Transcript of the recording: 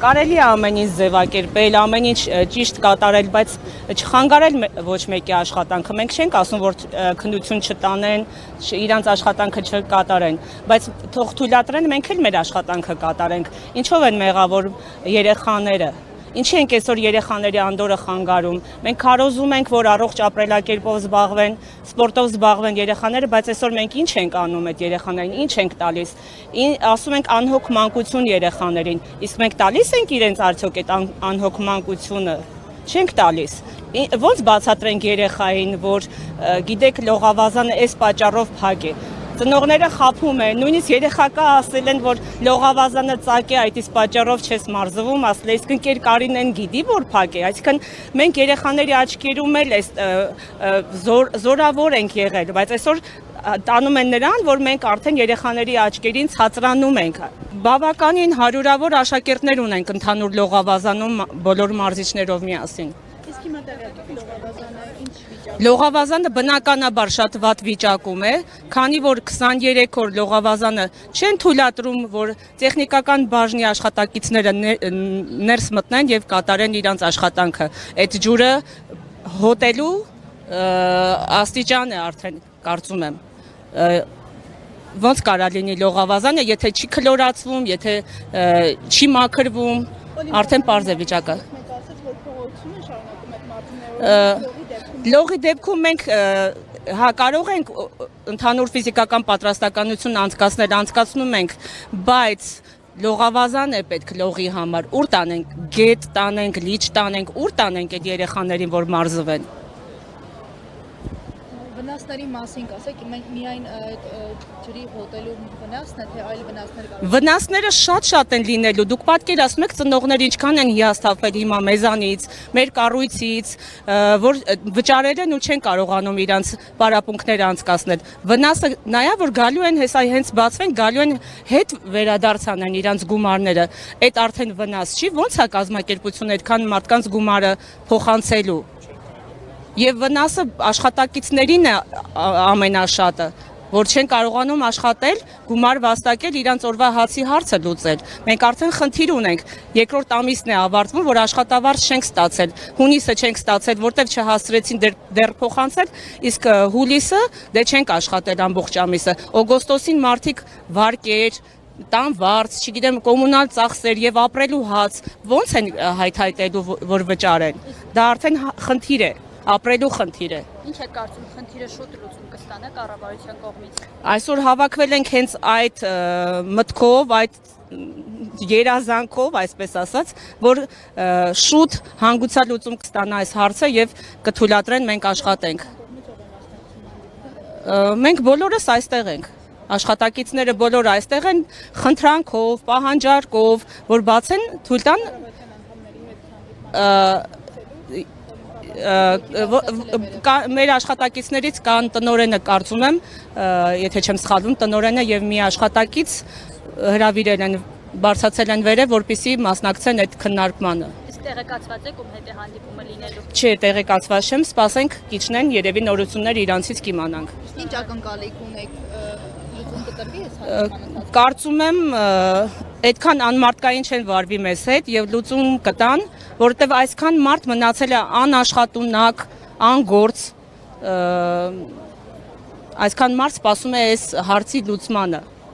Կարելի է ամեն ինչ ձևակերպել, ամեն ինչ ճիշտ կատարել, բայց չխանգարել ոչ մեկի աշխատանքը։ Մենք չենք ասում, որ քննություն չտանեն, իրանց աշխատանքը չկատարեն, բայց թող թույլատրեն մենք էլ մեր աշխատանքը կատարենք։ Ինչով են մեղավոր երեխաները։ Ինչի ենք այսօր երեխաների անդորը խանգարում։ Մենք քարոզում ենք, որ առողջ ապրելակերպով զբաղվեն, սպորտով զբաղվեն երեխաները, բայց այսօր մենք ինչ ենք անում այդ երեխաներին, ինչ ենք տալիս։ Ասում ենք անհոգ մանկություն երեխաներին, իսկ մենք տալիս ենք իրենց արդյոք այդ անհոգ մանկությունը։ Չենք տալիս։ Ոնց բացատրենք երեխային, որ գիտեք լողավազանը այս պատճառով փակ է։ Ծնողները խաբում են, նույնիսկ երեխակա ասել են, որ լողավազանը ծակ է, այդ իսկ պատճառով չես մարզվում, ասել իսկ ընկեր Կարինեն գիտի, որ փակ է, այսինքն մենք երեխաների աչքերում էլ զորավոր ենք եղել, բայց այսօր տանում են նրան, որ մենք արդեն երեխաների աչքերին ցածրանում ենք։ Բավականին հարյուրավոր աշակերտներ ունենք ընդհանուր լողավազանում բոլոր մարզիչներով միասին։ Իսկ հիմա տեղյակ լողավազանը ինչ վիճակում է։ Լողավազանը բնականաբար շատ վատ վիճակում է, քանի որ 23 օր լողավազանը չեն թույլատրում, որ տեխնիկական բաժնի աշխատակիցները ներս մտնեն եւ կատարեն իրենց աշխատանքը։ Այդ ջուրը հոտելու աստիճան է արդեն, կարծում եմ։ Ոնց կարա լինի լողավազանը, եթե չի քլորացվում, եթե չի մաքրվում, արդեն պարզ է վիճակը։ Լողի դեպքում մենք կարող ենք ընդհանուր ֆիզիկական պատրաստականություն անցկացնում ենք, բայց լողավազան է պետք լողի համար, ուր տանենք, գետ տանենք, լիճ տանենք, ուր տանենք այդ երեխաներին, որ մարզվեն։ Վնասների մասին ասեք, մենք միայն ջրի հոտելու վնասն է, թե այլ վնասներ կան։ Վնասները շատ են լինելու, դուք պատկերացնում եք ծնողները ինչքան են հիասթափվել հիմա մեզանից, մեր կառույցից, որ վճարել են ու չեն կարողանում իրանց պարապմունքները անցկացնել։ Վնասը նայա, որ գալու են հենց բացվեն, գալու են հետ վերադարձ անեն իրանց գումարները, այդ արդեն վնաս չի, ոնց է կազմակերպությունը այդքան մարդկանց գումարը փոխանցելու։ Եվ վնասը աշխատակիցներին է ամենաշատը, որ չեն կարողանում աշխատել, գումար վաստակել, իրանց օրվա հացի հարցը լուծել։ Մենք արդեն խնդիր ունենք, երկրորդ ամիսն է ավարտվում, որ աշխատավարձ չենք ստացել, հունիսը չենք ստացել, որտեղ չհասցրեցին դեռ փոխանցել, իսկ հուլիսը դե չենք աշխատել ամբողջ ամիսը։ Օգոստոսին մարդիկ վարկեր, տան վարձ, չգիտեմ, կոմունալ ծախսեր եւ ապրելու հաց, ոնց են հայթայթելու, որ վճարեն։ Դա արդեն խնդիր է։ Ապրելու խնդիր է։ Ինչ եք կարծում, խնդիրը շուտ լուծում կստանա կառավարության կողմից։ Այսօր հավաքվել ենք հենց այդ մտքով, այդ երազանքով, այսպես ասած, որ շուտ հանգուցալուծում կստանա այս հարցը եւ կթույլատրեն մենք աշխատենք։ Մենք բոլորս այստեղ ենք։ Աշխատակիցները բոլորը այստեղ են խնդրանքով, պահանջարկով, որ բացեն, թույլ տան մեր աշխատակիցներից կան տնօրենը, կարծում եմ, եթե չեմ սխալվում, տնօրենը եւ մի աշխատակից հրավիրել են, բարձրացել են վերև, որպեսզի մասնակցեն այդ քննարկմանը։ Իսկ տեղեկացված եք ում հետ է հանդիպումը լինելու։ Չէ, տեղեկացված չեմ, սպասենք կիջնեն, երևի նորություններ իրանցից կիմանանք։ Ինչ ակնկալիք ունեք, լուծում կտրվի այս հարցը։ Կարծում եմ այդքան անմարդկային չեն վարվի մեզ հետ եւ լուծում կտան, որովհետեւ այսքան մարդ մնացել է անաշխատունակ, անգործ, այսքան մարդ սպասում է այս հարցի լուծմանը։